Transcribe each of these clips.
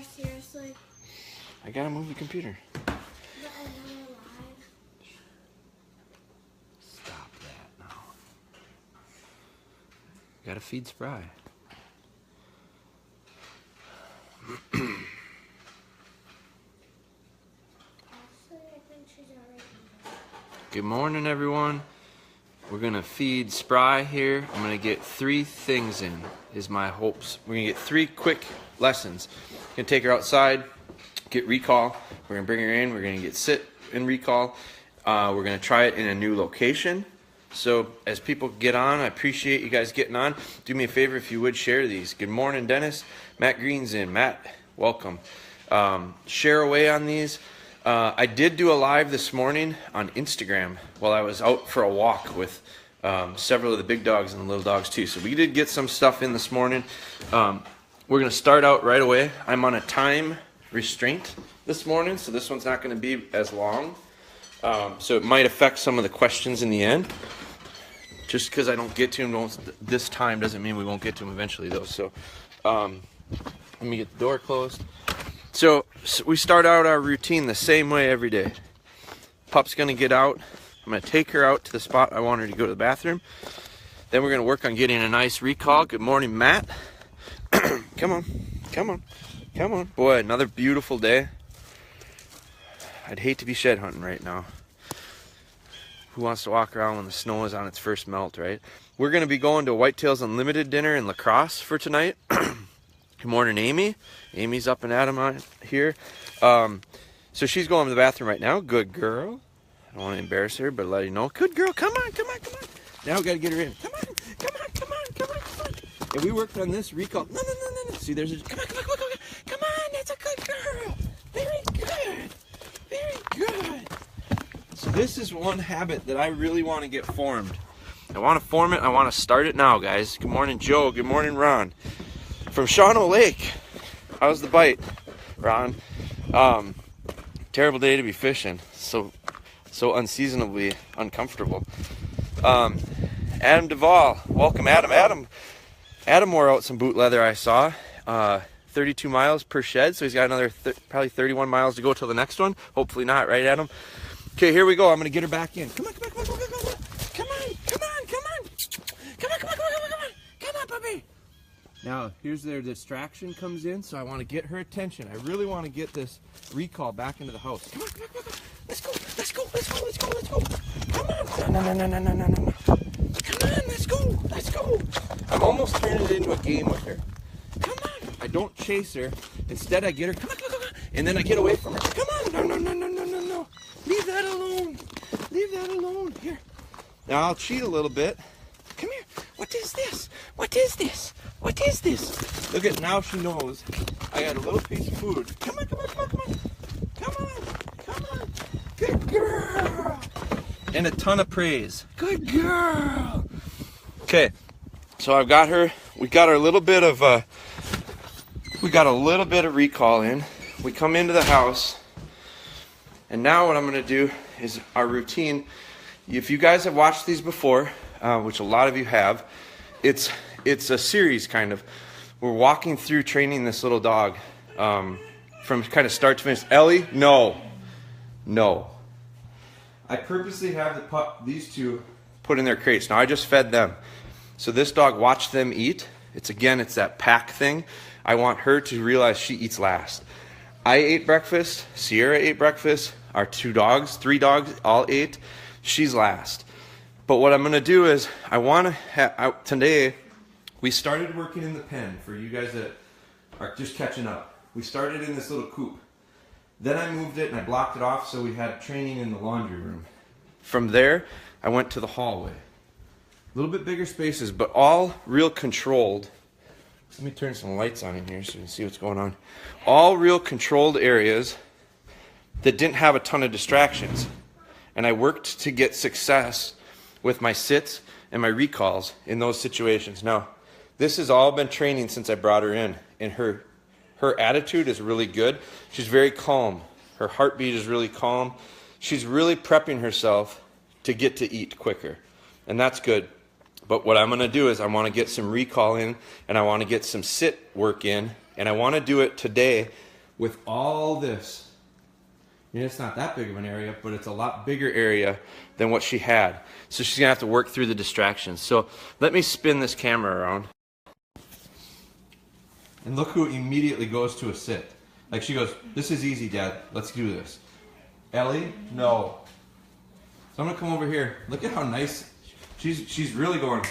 seriously? I gotta move the computer. But I'm not alive. Stop that now. Gotta feed Spry. Actually, I think she's already there. Good morning, everyone. We're gonna feed Spry here. I'm gonna get 3 things in, is my hopes. We're gonna get 3 quick lessons. Gonna take her outside, get recall. We're gonna bring her in. We're gonna get sit and recall. We're gonna try it in a new location. So as people get on, I appreciate you guys getting on. Do me a favor if you would share these. Good morning, Dennis. Matt Green's in. Matt, welcome. Share away on these. I did do a live this morning on Instagram while I was out for a walk with several of the big dogs and the little dogs too. So we did get some stuff in this morning. We're going to start out right away. I'm on a time restraint this morning, so this one's not going to be as long. So it might affect some of the questions in the end. Just because I don't get to them this time doesn't mean we won't get to them eventually though. So let me get the door closed. So we start out our routine the same way every day. Pup's going to get out. I'm going to take her out to the spot I want her to go to the bathroom. Then we're going to work on getting a nice recall. Good morning, Matt. Come on, come on, come on. Boy, another beautiful day. I'd hate to be shed hunting right now. Who wants to walk around when the snow is on its first melt, right? We're going to be going to Whitetails Unlimited dinner in La Crosse for tonight. Good morning, Amy. Amy's up and at 'em here. So she's going to the bathroom right now. Good girl. I don't want to embarrass her, but let you know. Good girl. Come on, come on, come on. Now we got to get her in. Come on, come on, come on, come on, come on. And we worked on this recall. No, no, no, no, no. See, there's a... Come on, come on, come on, come on. Come on, that's a good girl. Very good. Very good. So this is one habit that I really want to get formed. I want to form it. I want to start it now, guys. Good morning, Joe. Good morning, Ron. From Shawano Lake. How's the bite, Ron? Terrible day to be fishing. So unseasonably uncomfortable. Adam Duvall. Welcome, Adam. Adam wore out some boot leather I saw. 32 miles per shed, so he's got another probably 31 miles to go till the next one. Hopefully not, right, Adam? Okay, here we go. I'm going to get her back in. Come on, come on, come on, come on, come on. Come on, come on, come on. Come on, come on, come on, come on, come on. Come on, puppy. Now, here's their distraction comes in, so I want to get her attention. I really want to get this recall back into the house. Come on, come on, come on, come on. Let's go, let's go, let's go, let's go, let's go. Come on. No, no, no, no, no, no, no. Come on, let's go, let's go. I'm almost turning it into a game with her. Come on. I don't chase her. Instead, I get her. Come on, come on, come on. And then I get away from her. Come on. No, no, no, no, no, no, no. Leave that alone. Leave that alone. Here. Now, I'll cheat a little bit. Come here. What is this? What is this? What is this? Look at, now she knows I got a little piece of food. Come on, come on, come on, come on. Come on, come on. Good girl. And a ton of praise. Good girl. Okay, so I've got her. We got a little bit of recall in. We come into the house, and now what I'm going to do is our routine. If you guys have watched these before, which a lot of you have, it's a series kind of. We're walking through training this little dog from kind of start to finish. Ellie, no. I purposely have these two put in their crates. Now I just fed them. So this dog watched them eat. It's that pack thing. I want her to realize she eats last. I ate breakfast. Sierra ate breakfast. Our 3 dogs, all ate. She's last. But what I'm going to do is today we started working in the pen for you guys that are just catching up. We started in this little coop. Then I moved it and I blocked it off so we had training in the laundry room. From there, I went to the hallway. A little bit bigger spaces, but all real controlled. Let me turn some lights on in here so you can see what's going on. All real controlled areas that didn't have a ton of distractions. And I worked to get success with my sits and my recalls in those situations. Now, this has all been training since I brought her in, and her attitude is really good. She's very calm. Her heartbeat is really calm. She's really prepping herself to get to eat quicker, and that's good. But what I'm going to do is I want to get some recall in, and I want to get some sit work in, and I want to do it today with all this. It's not that big of an area, but it's a lot bigger area than what she had. So she's going to have to work through the distractions. So let me spin this camera around. And look who immediately goes to a sit. Like she goes, this is easy, Dad. Let's do this. Ellie, no. So I'm going to come over here. Look at how nice. She's really going.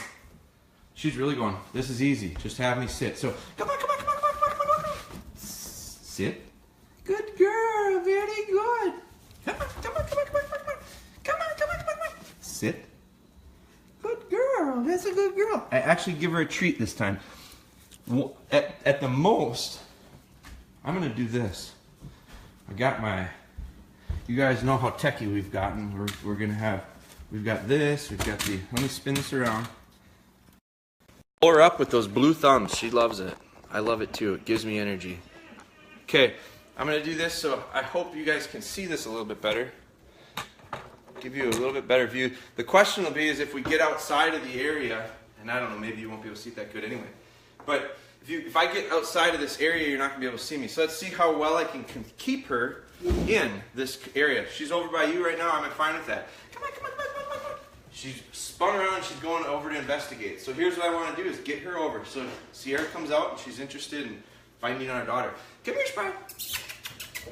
She's really going. This is easy. Just have me sit. So come on. Sit. Good girl. Very good. Come on. Sit. Good girl. That's a good girl. I actually give her a treat this time. At the most, I'm going to do this. I got my, you guys know how techie we've gotten. We're going to have, we've got this, we've got the, let me spin this around. Pull her up with those blue thumbs. She loves it. I love it too. It gives me energy. Okay, I'm going to do this so I hope you guys can see this a little bit better. Give you a little bit better view. The question will be is if we get outside of the area, and I don't know, maybe you won't be able to see that good anyway. But if I get outside of this area, you're not going to be able to see me. So let's see how well I can keep her in this area. She's over by you right now. I'm fine with that. Come on. She's spun around. She's going over to investigate. So here's what I want to do is get her over. So Sierra comes out and she's interested in finding our daughter. Come here, Spry.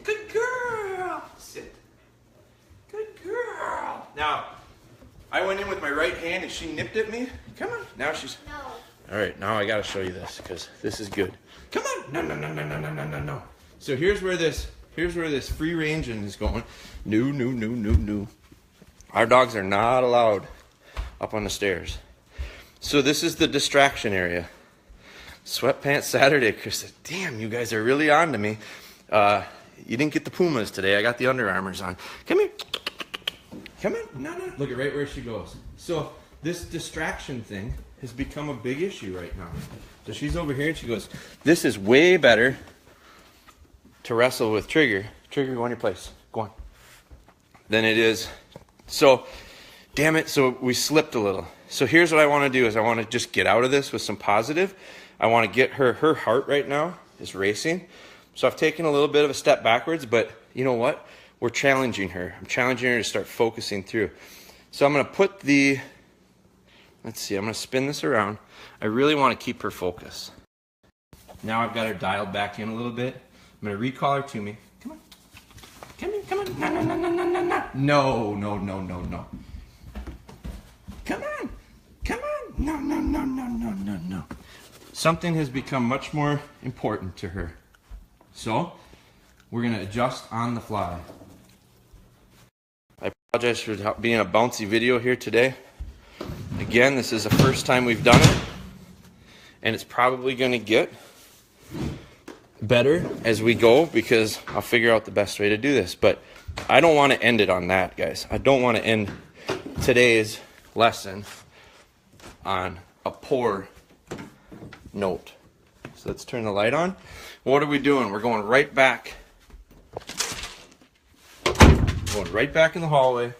Good girl. Sit. Good girl. Now, I went in with my right hand and she nipped at me. Come on. Now she's... No. All right, now I got to show you this because this is good. Come on. No. So here's where this free ranging is going. No. Our dogs are not allowed up on the stairs. So this is the distraction area. Sweatpants Saturday. Chris said, damn, you guys are really on to me. You didn't get the Pumas today. I got the Under Armours on. Come here. Come on. No. Look at right where she goes. So this distraction thing has become a big issue right now. So she's over here and she goes, this is way better to wrestle with Trigger. Trigger, go on your place. Go on. Than it is. So, damn it, so we slipped a little. So here's what I want to do is I want to just get out of this with some positive. I want to get her heart right now is racing. So I've taken a little bit of a step backwards, but you know what? We're challenging her. I'm challenging her to start focusing through. So I'm going to put the, let's see, I'm going to spin this around. I really want to keep her focused. Now I've got her dialed back in a little bit. I'm going to recall her to me. Come on. Come on. No. No. Come on. No. Something has become much more important to her. So, we're going to adjust on the fly. I apologize for being a bouncy video here today. Again, this is the first time we've done it. And it's probably going to get better as we go because I'll figure out the best way to do this. But I don't want to end it on that, guys. I don't want to end today's lesson on a poor note. So let's turn the light on. What are we doing? We're going right back. Going right back in the hallway.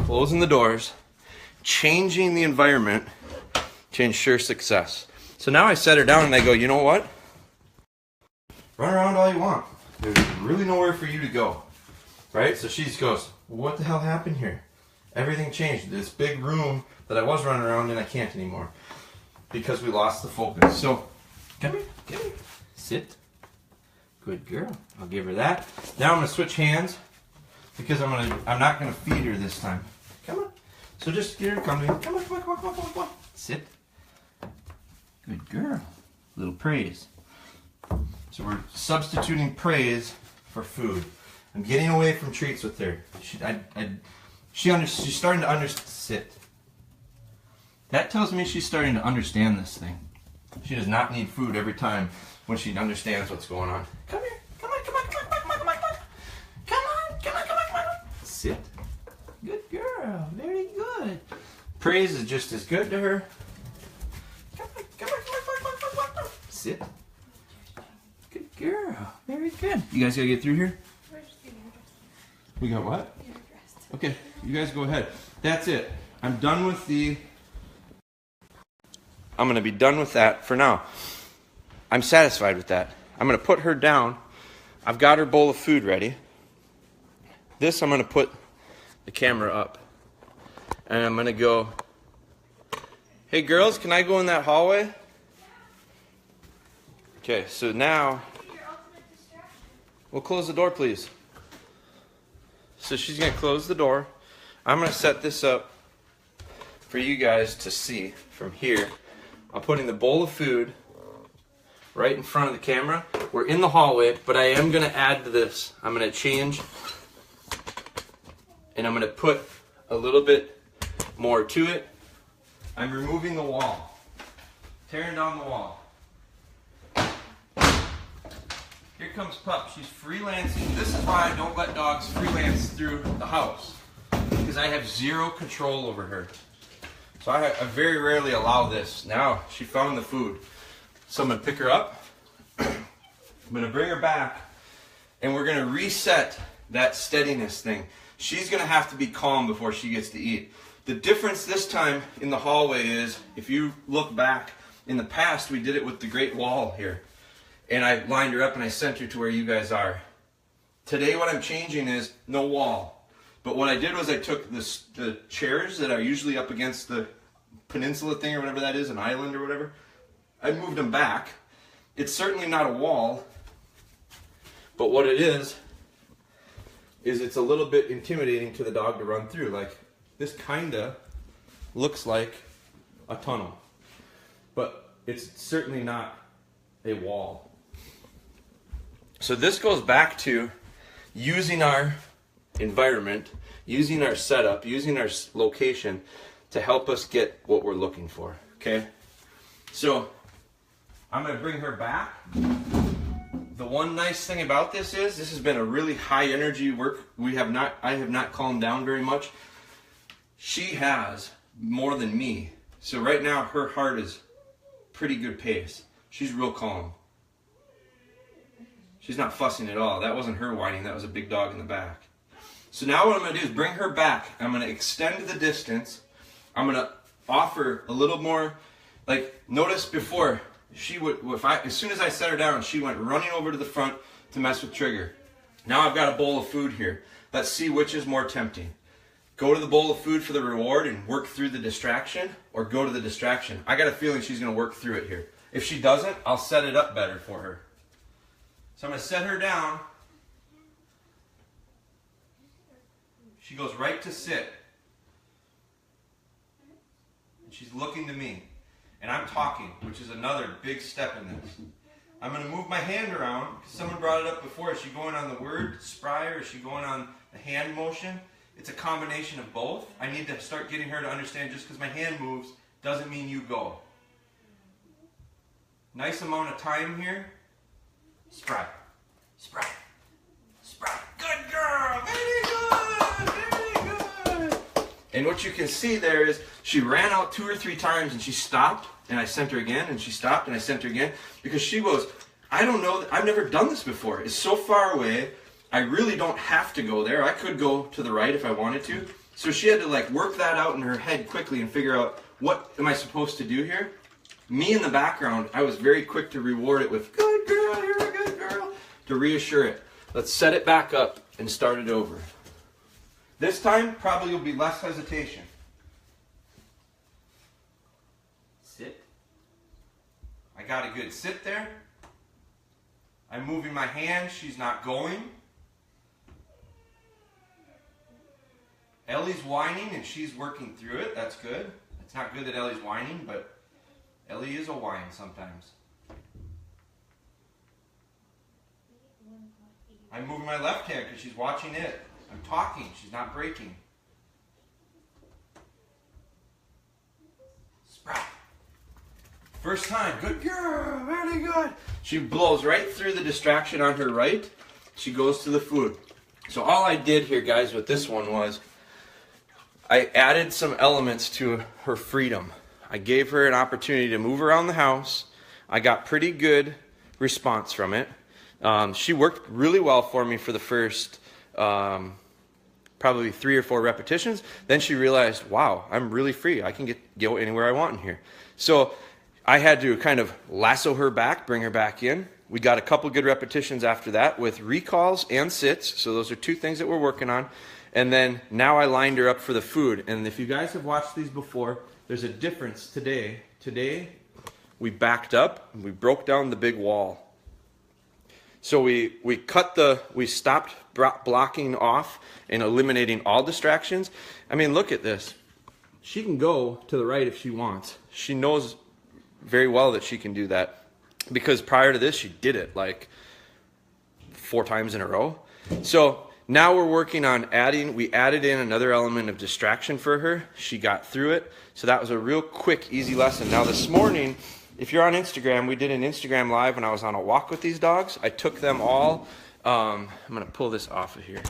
Closing the doors. Changing the environment to ensure success. So now I set her down and I go, you know what? Run around all you want. There's really nowhere for you to go. Right? So she goes, what the hell happened here? Everything changed. This big room that I was running around in, I can't anymore. Because we lost the focus. So, come here. Sit. Good girl. I'll give her that. Now I'm going to switch hands. Because I'm not going to feed her this time. Come on. So just get her to come to me. Come on. Sit. Good girl. Little praise. So we're substituting praise for food. I'm getting away from treats with her. She's starting to sit. That tells me she's starting to understand this thing. She does not need food every time when she understands what's going on. Come here. Come on. Sit. Good girl. Very good. Praise is just as good to her. Come on. Sit. Good girl. Very good. You guys gotta get through here? We got what? Okay, you guys go ahead. That's it. I'm done with I'm going to be done with that for now. I'm satisfied with that. I'm going to put her down. I've got her bowl of food ready. This, I'm going to put the camera up. And I'm going to go, hey girls, can I go in that hallway? Okay, so now, we'll close the door, please. So she's going to close the door. I'm going to set this up for you guys to see from here. I'm putting the bowl of food right in front of the camera. We're in the hallway, but I am going to add to this. I'm going to change, and I'm going to put a little bit more to it. I'm removing the wall, tearing down the wall. Here comes Pup. She's freelancing. This is why I don't let dogs freelance through the house, because I have zero control over her. So I very rarely allow this. Now she found the food. So I'm going to pick her up. I'm going to bring her back, and we're going to reset that steadiness thing. She's going to have to be calm before she gets to eat. The difference this time in the hallway is, if you look back, in the past we did it with the Great Wall here. And I lined her up and I sent her to where you guys are. Today what I'm changing is no wall. But what I did was I took the chairs that are usually up against the peninsula thing or whatever that is, an island or whatever. I moved them back. It's certainly not a wall. But what it is it's a little bit intimidating to the dog to run through. Like, this kinda looks like a tunnel. But it's certainly not a wall. So this goes back to using our environment, using our setup, using our location to help us get what we're looking for, okay? So I'm going to bring her back. The one nice thing about this is this has been a really high energy work. I have not calmed down very much. She has more than me. So right now her heart is pretty good pace. She's real calm. She's not fussing at all. That wasn't her whining. That was a big dog in the back. So now what I'm going to do is bring her back. I'm going to extend the distance. I'm going to offer a little more. Like, notice before, she would, as soon as I set her down, she went running over to the front to mess with Trigger. Now I've got a bowl of food here. Let's see which is more tempting. Go to the bowl of food for the reward and work through the distraction, or go to the distraction. I got a feeling she's going to work through it here. If she doesn't, I'll set it up better for her. So I'm going to set her down. She goes right to sit. And she's looking to me. And I'm talking, which is another big step in this. I'm going to move my hand around, because someone brought it up before. Is she going on the word Spry, or is she going on the hand motion? It's a combination of both. I need to start getting her to understand, just because my hand moves doesn't mean you go. Nice amount of time here. Spry. Spry. Spry. Good girl. Very good. Very good. And what you can see there is she ran out 2 or 3 times and she stopped, and I sent her again, and she stopped and I sent her again, because she goes, I don't know, I've never done this before. It's so far away. I really don't have to go there. I could go to the right if I wanted to. So she had to like work that out in her head quickly and figure out, what am I supposed to do here? Me in the background, I was very quick to reward it with, good girl, you're a good girl, to reassure it. Let's set it back up and start it over. This time, probably will be less hesitation. Sit. I got a good sit there. I'm moving my hand, she's not going. Ellie's whining and she's working through it, that's good. It's not good that Ellie's whining, but Ellie is a whine sometimes. I'm moving my left hand because she's watching it. I'm talking, she's not breaking. Spry. First time, good girl, very good. She blows right through the distraction on her right. She goes to the food. So all I did here, guys, with this one was I added some elements to her freedom. I gave her an opportunity to move around the house. I got pretty good response from it. She worked really well for me for the first probably 3 or 4 repetitions. Then she realized, wow, I'm really free. I can go anywhere I want in here. So I had to kind of lasso her back, bring her back in. We got a couple good repetitions after that with recalls and sits. So those are two things that we're working on. And then now I lined her up for the food. And if you guys have watched these before, there's a difference today. Today, we backed up and we broke down the big wall. So we stopped blocking off and eliminating all distractions. I mean, look at this. She can go to the right if she wants. She knows very well that she can do that, because prior to this, she did it like 4 times in a row. So now we're working on we added in another element of distraction for her. She got through it. So that was a real quick, easy lesson. Now this morning, if you're on Instagram, we did an Instagram live when I was on a walk with these dogs. I took them all, I'm going to pull this off of here.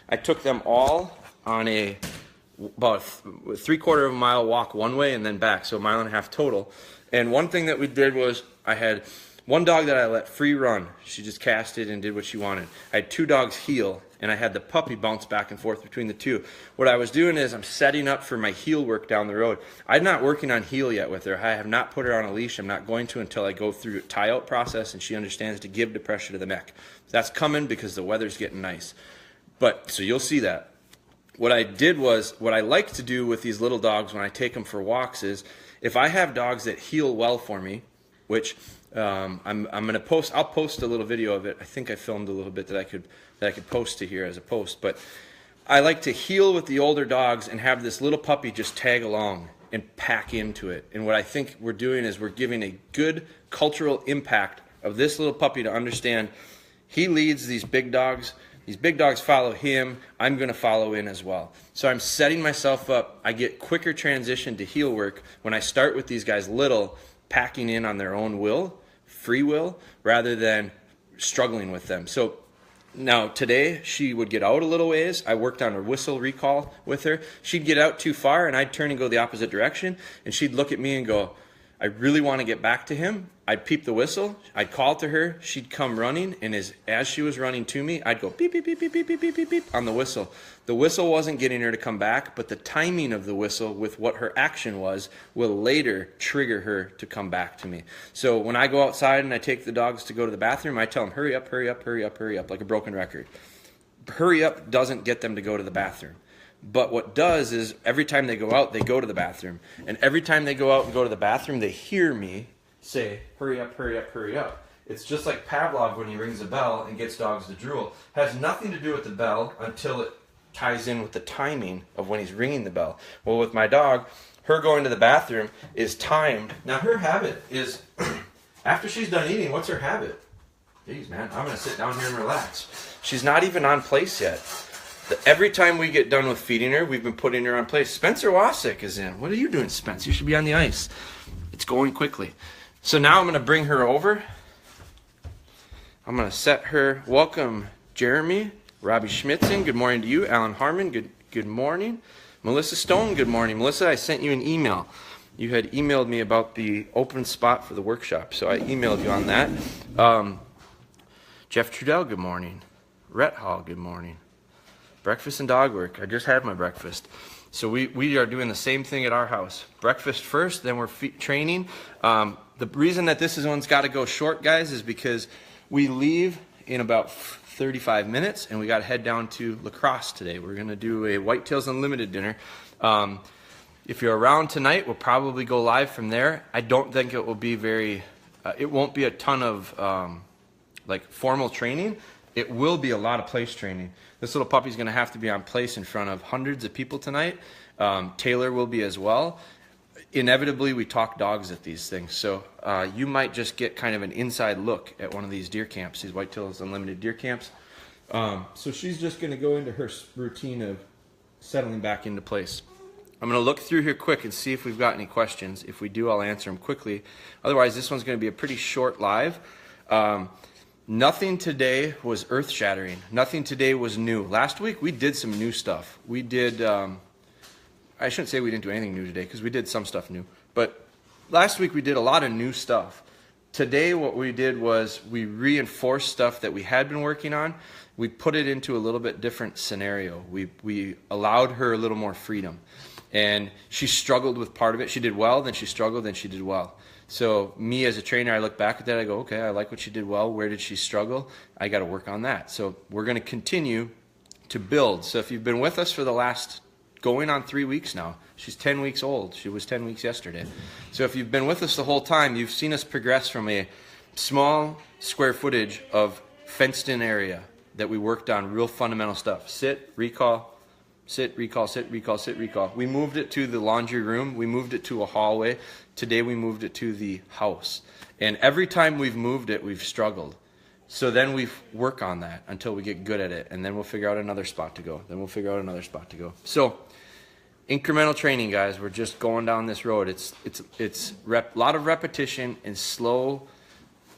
I took them all on about a 3/4 of a mile walk one way and then back, so 1.5 miles total. And one thing that we did was I had one dog that I let free run. She just casted and did what she wanted. I had 2 dogs heel, and I had the puppy bounce back and forth between the 2. What I was doing is I'm setting up for my heel work down the road. I'm not working on heel yet with her. I have not put her on a leash. I'm not going to until I go through a tie-out process and she understands to give the pressure to the neck. That's coming because the weather's getting nice. So you'll see that. What I did was, what I like to do with these little dogs when I take them for walks is, if I have dogs that heel well for me, which I'm gonna post. I'll post a little video of it. I think I filmed a little bit that I could post to here as a post. But I like to heel with the older dogs and have this little puppy just tag along and pack into it. And what I think we're doing is we're giving a good cultural impact of this little puppy to understand he leads these big dogs. These big dogs follow him. I'm going to follow in as well. So I'm setting myself up. I get quicker transition to heel work when I start with these guys little, packing in on their own will, free will, rather than struggling with them. So now today she would get out a little ways. I worked on a whistle recall with her. She'd get out too far and I'd turn and go the opposite direction, and she'd look at me and go, I really want to get back to him. I'd peep the whistle. I'd call to her. She'd come running, and as she was running to me, I'd go beep, beep, beep, beep, beep, beep, beep, beep, beep on the whistle. The whistle wasn't getting her to come back, but the timing of the whistle with what her action was will later trigger her to come back to me. So when I go outside and I take the dogs to go to the bathroom, I tell them, hurry up, hurry up, hurry up, hurry up, like a broken record. Hurry up doesn't get them to go to the bathroom. But what does is every time they go out, they go to the bathroom. And every time they go out and go to the bathroom, they hear me say, hurry up, hurry up, hurry up. It's just like Pavlov when he rings a bell and gets dogs to drool. It has nothing to do with the bell until it ties in with the timing of when he's ringing the bell. Well, with my dog, her going to the bathroom is timed. Now, her habit is, after she's done eating, what's her habit? Jeez, man, I'm going to sit down here and relax. She's not even on place yet. Every time we get done with feeding her, we've been putting her on place. Spencer Wasik is in. What are you doing, Spence? You should be on the ice. It's going quickly. So now I'm going to bring her over. I'm going to set her. Welcome, Jeremy. Robbie Schmitzen, good morning to you. Alan Harmon, good morning. Melissa Stone, good morning. Melissa, I sent you an email. You had emailed me about the open spot for the workshop, so I emailed you on that. Jeff Trudell, good morning. Rhett Hall, good morning. Breakfast and dog work. I just had my breakfast. So we are doing the same thing at our house. Breakfast first, then we're training. The reason that this one's got to go short, guys, is because we leave in about 35 minutes, and we got to head down to La Crosse today. We're going to do a Whitetails Unlimited dinner. If you're around tonight, we'll probably go live from there. I don't think it will be it won't be a ton of like formal training. It will be a lot of place training. This little puppy's going to have to be on place in front of hundreds of people tonight. Taylor will be as well. Inevitably, we talk dogs at these things, so you might just get kind of an inside look at one of these deer camps, these Whitetails Unlimited deer camps. So she's just going to go into her routine of settling back into place. I'm going to look through here quick and see if we've got any questions. If we do, I'll answer them quickly. Otherwise, this one's going to be a pretty short live. Nothing today was earth-shattering. Nothing today was new. Last week, we did some new stuff. We did, I shouldn't say we didn't do anything new today, because we did some stuff new. But last week, we did a lot of new stuff. Today, what we did was we reinforced stuff that we had been working on. We put it into a little bit different scenario. We allowed her a little more freedom. And she struggled with part of it. She did well, then she struggled, then she did well. So me as a trainer, I look back at that, I go, okay, I like what she did well. Where did she struggle? I got to work on that. So we're going to continue to build. So if you've been with us for the last going on 3 weeks now, she's 10 weeks old. She was 10 weeks yesterday. So if you've been with us the whole time, you've seen us progress from a small square footage of fenced in area that we worked on real fundamental stuff. Sit, recall, sit, recall, sit, recall, sit, recall. We moved it to the laundry room. We moved it to a hallway. Today we moved it to the house. And every time we've moved it, we've struggled. So then we work on that until we get good at it. And then we'll figure out another spot to go. Then we'll figure out another spot to go. So incremental training, guys. We're just going down this road. It's a lot of repetition and slow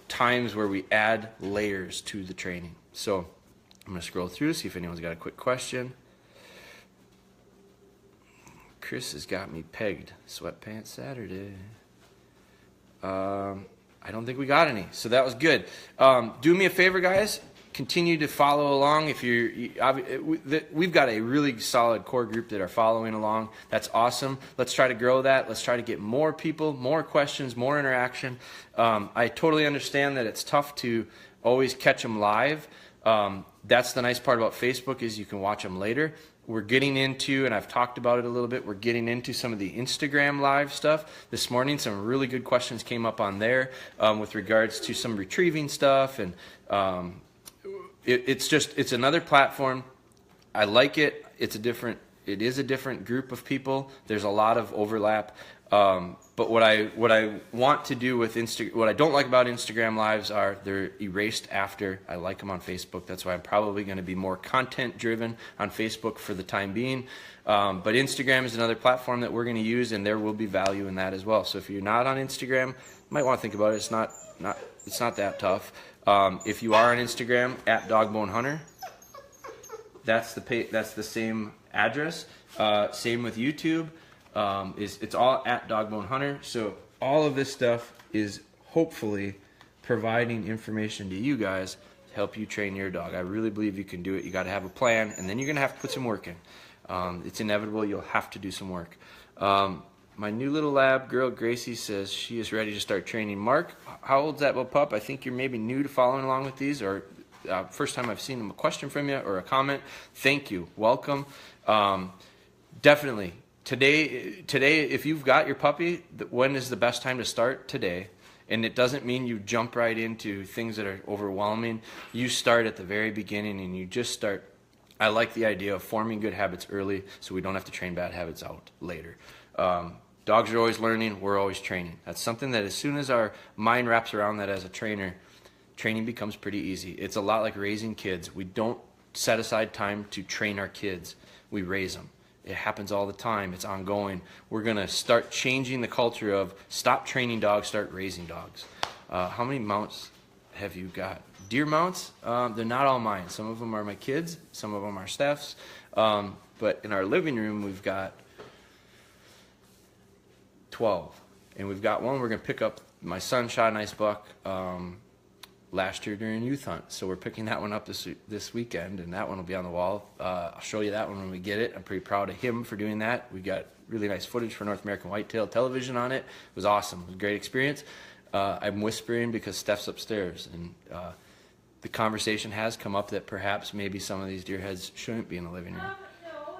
times where we add layers to the training. So I'm going to scroll through, see if anyone's got a quick question. Chris has got me pegged. Sweatpants Saturday. I don't think we got any, so that was good. Do me a favor, guys. Continue to follow along. If we've got a really solid core group that are following along. That's awesome. Let's try to grow that. Let's try to get more people, more questions, more interaction. I totally understand that it's tough to always catch them live. That's the nice part about Facebook is you can watch them later. We're getting into, and I've talked about it a little bit, we're getting into some of the Instagram live stuff. This morning, some really good questions came up on there with regards to some retrieving stuff. And it's another platform. I like it. It is a different group of people. There's a lot of overlap. But what I want to do with what I don't like about Instagram lives are they're erased after. I like them on Facebook. That's why I'm probably going to be more content driven on Facebook for the time being. But Instagram is another platform that we're going to use, and there will be value in that as well. So if you're not on Instagram, you might want to think about it. It's not that tough. If you are on Instagram at DogBone Hunter, that's the same address. Same with YouTube. It's all at DogBone Hunter. So all of this stuff is hopefully providing information to you guys to help you train your dog. I really believe you can do it. You got to have a plan, and then you're going to have to put some work in. It's inevitable. You'll have to do some work. My new little lab girl, Gracie, says she is ready to start training. Mark, how old's that little pup? I think you're maybe new to following along with these, or first time I've seen a question from you or a comment. Thank you. Welcome. Definitely. Today, if you've got your puppy, when is the best time to start? Today. And it doesn't mean you jump right into things that are overwhelming. You start at the very beginning and you just start. I like the idea of forming good habits early so we don't have to train bad habits out later. Dogs are always learning. We're always training. That's something that as soon as our mind wraps around that as a trainer, training becomes pretty easy. It's a lot like raising kids. We don't set aside time to train our kids. We raise them. It happens all the time. It's ongoing. We're going to start changing the culture of stop training dogs, start raising dogs. How many mounts have you got? Deer mounts? They're not all mine. Some of them are my kids. Some of them are Steph's. But in our living room, we've got 12. And we've got one we're going to pick up. My son shot a nice buck last year during youth hunt, so we're picking that one up this weekend, and that one will be on the wall. I'll show you that one when we get it. I'm pretty proud of him for doing that. We got really nice footage for North American Whitetail Television on it. It was awesome. It was a great experience. I'm whispering because Steph's upstairs, and the conversation has come up that perhaps maybe some of these deer heads shouldn't be in the living room. No,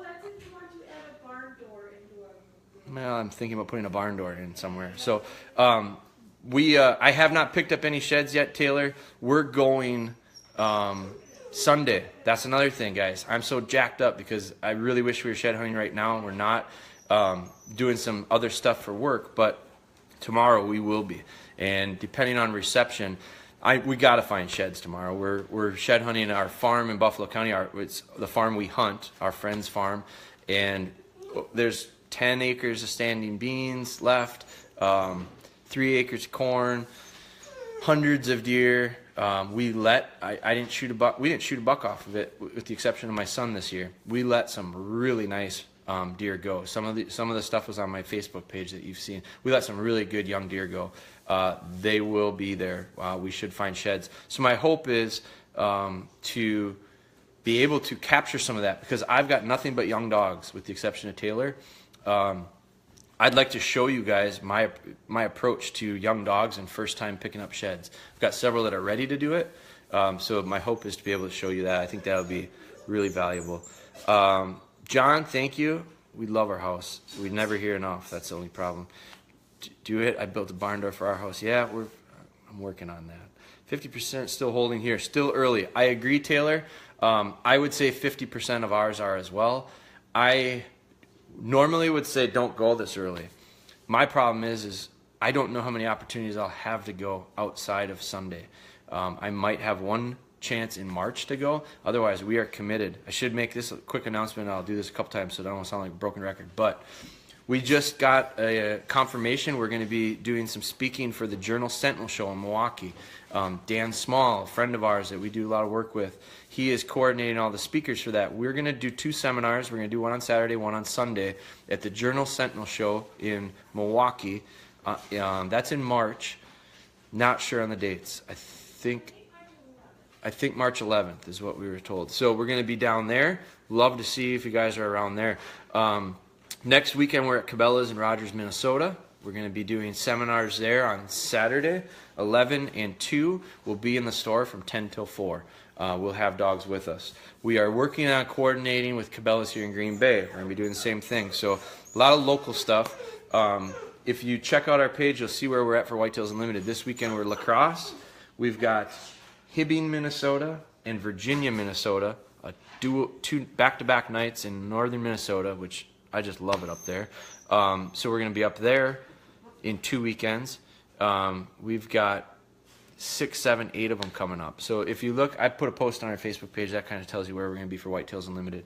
that's if you want to add a barn door into a... Well, I'm thinking about putting a barn door in somewhere. So I have not picked up any sheds yet, Taylor. We're going Sunday. That's another thing, guys. I'm so jacked up because I really wish we were shed hunting right now, and we're not. Doing some other stuff for work, but tomorrow we will be. And depending on reception, we got to find sheds tomorrow. We're shed hunting our farm in Buffalo County. It's the farm we hunt, our friend's farm, and there's 10 acres of standing beans left. 3 acres of corn, hundreds of deer. We didn't shoot a buck. We didn't shoot a buck off of it, with the exception of my son this year. We let some really nice deer go. Some of the stuff was on my Facebook page that you've seen. We let some really good young deer go. They will be there. We should find sheds. So my hope is to be able to capture some of that, because I've got nothing but young dogs, with the exception of Taylor. I'd like to show you guys my approach to young dogs and first time picking up sheds. I've got several that are ready to do it, so my hope is to be able to show you that. I think that'll be really valuable. John, thank you. We love our house. We never hear enough. That's the only problem. Do it. I built a barn door for our house. Yeah, I'm working on that. 50% still holding here. Still early. I agree, Taylor. I would say 50% of ours are as well. I normally would say don't go this early. My problem is I don't know how many opportunities I'll have to go outside of Sunday. I might have one chance in March to go. Otherwise, we are committed. I should make this a quick announcement. I'll do this a couple times so I don't sound like a broken record. But we just got a confirmation we're going to be doing some speaking for the Journal Sentinel show in Milwaukee. Dan Small, a friend of ours that we do a lot of work with, he is coordinating all the speakers for that. We're going to do 2 seminars. We're going to do one on Saturday, one on Sunday at the Journal Sentinel show in Milwaukee. That's in March. Not sure on the dates. I think March 11th is what we were told. So we're going to be down there. Love to see if you guys are around there. Next weekend we're at Cabela's in Rogers, Minnesota. We're going to be doing seminars there on Saturday, 11 and 2. We'll be in the store from 10 till 4. We'll have dogs with us. We are working on coordinating with Cabela's here in Green Bay. We're going to be doing the same thing. So a lot of local stuff. If you check out our page, you'll see where we're at for Whitetails Unlimited. This weekend we're La Crosse. We've got Hibbing, Minnesota, and Virginia, Minnesota. 2 back-to-back nights in northern Minnesota, which I just love it up there. So we're going to be up there in 2 weekends. We've got 6, 7, 8 of them coming up. So if you look, I put a post on our Facebook page that kind of tells you where we're going to be for Whitetails Unlimited.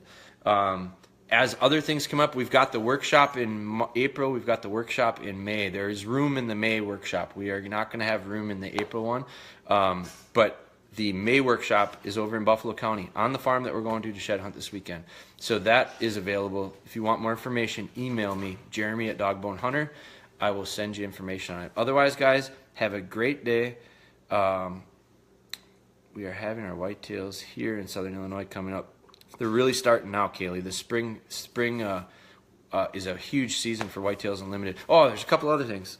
As other things come up, we've got the workshop in April. We've got the workshop in May. There is room in the May workshop. We are not going to have room in the April one. But the May workshop is over in Buffalo County on the farm that we're going to shed hunt this weekend. So that is available. If you want more information, email me, Jeremy@DogBone Hunter. I will send you information on it. Otherwise, guys, have a great day. We are having our whitetails here in Southern Illinois coming up. They're really starting now, Kaylee. The spring is a huge season for Whitetails Unlimited. Oh, there's a couple other things.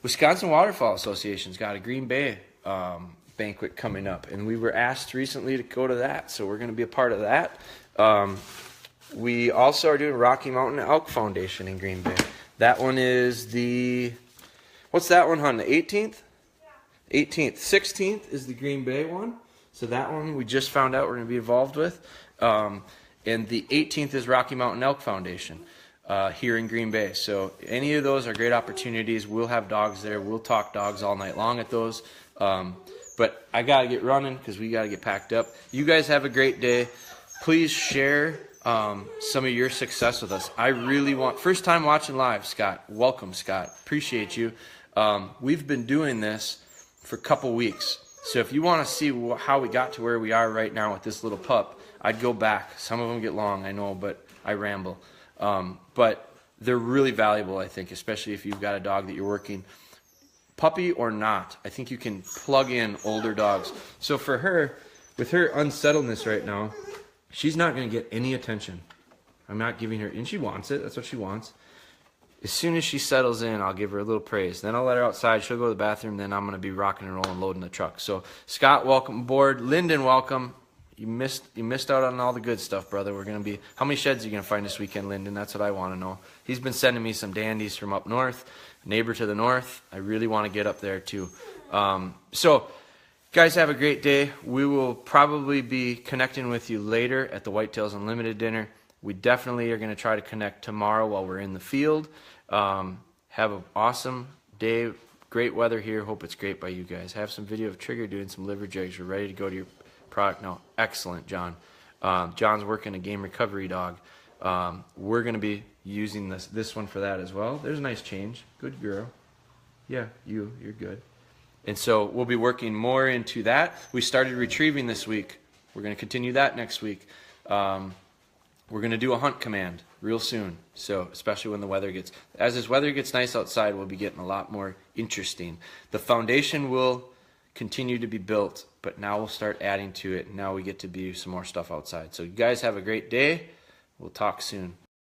Wisconsin Waterfowl Association's got a Green Bay banquet coming up, and we were asked recently to go to that, so we're going to be a part of that. We also are doing Rocky Mountain Elk Foundation in Green Bay. That one is the, what's that one, hon? The 18th? Yeah. 18th. 16th is the Green Bay one. So that one we just found out we're going to be involved with. And the 18th is Rocky Mountain Elk Foundation here in Green Bay. So any of those are great opportunities. We'll have dogs there. We'll talk dogs all night long at those. But I got to get running because we got to get packed up. You guys have a great day. Please share some of your success with us. I really want, first time watching live, Scott. Welcome, Scott. Appreciate you. We've been doing this for a couple weeks. So if you want to see how we got to where we are right now with this little pup, I'd go back. Some of them get long, I know, but I ramble. But they're really valuable, I think, especially if you've got a dog that you're working. Puppy or not, I think you can plug in older dogs. So for her, with her unsettledness right now, she's not going to get any attention. I'm not giving her, and she wants it. That's what she wants. As soon as she settles in, I'll give her a little praise. Then I'll let her outside. She'll go to the bathroom. Then I'm going to be rocking and rolling, loading the truck. So Scott, welcome aboard. Lyndon, welcome. You missed out on all the good stuff, brother. We're going to be, how many sheds are you going to find this weekend, Lyndon? That's what I want to know. He's been sending me some dandies from up north, neighbor to the north. I really want to get up there too. So guys, have a great day. We will probably be connecting with you later at the Whitetails Unlimited dinner. We definitely are going to try to connect tomorrow while we're in the field. Have an awesome day. Great weather here. Hope it's great by you guys. Have some video of Trigger doing some liver jigs. We're ready to go to your product now. Excellent, John. John's working a game recovery dog. We're going to be using this one for that as well. There's a nice change. Good girl. Yeah, you're good. And so we'll be working more into that. We started retrieving this week. We're going to continue that next week. We're going to do a hunt command real soon. So especially when the weather gets, as this weather gets nice outside, we'll be getting a lot more interesting. The foundation will continue to be built, but now we'll start adding to it. Now we get to do some more stuff outside. So you guys have a great day. We'll talk soon.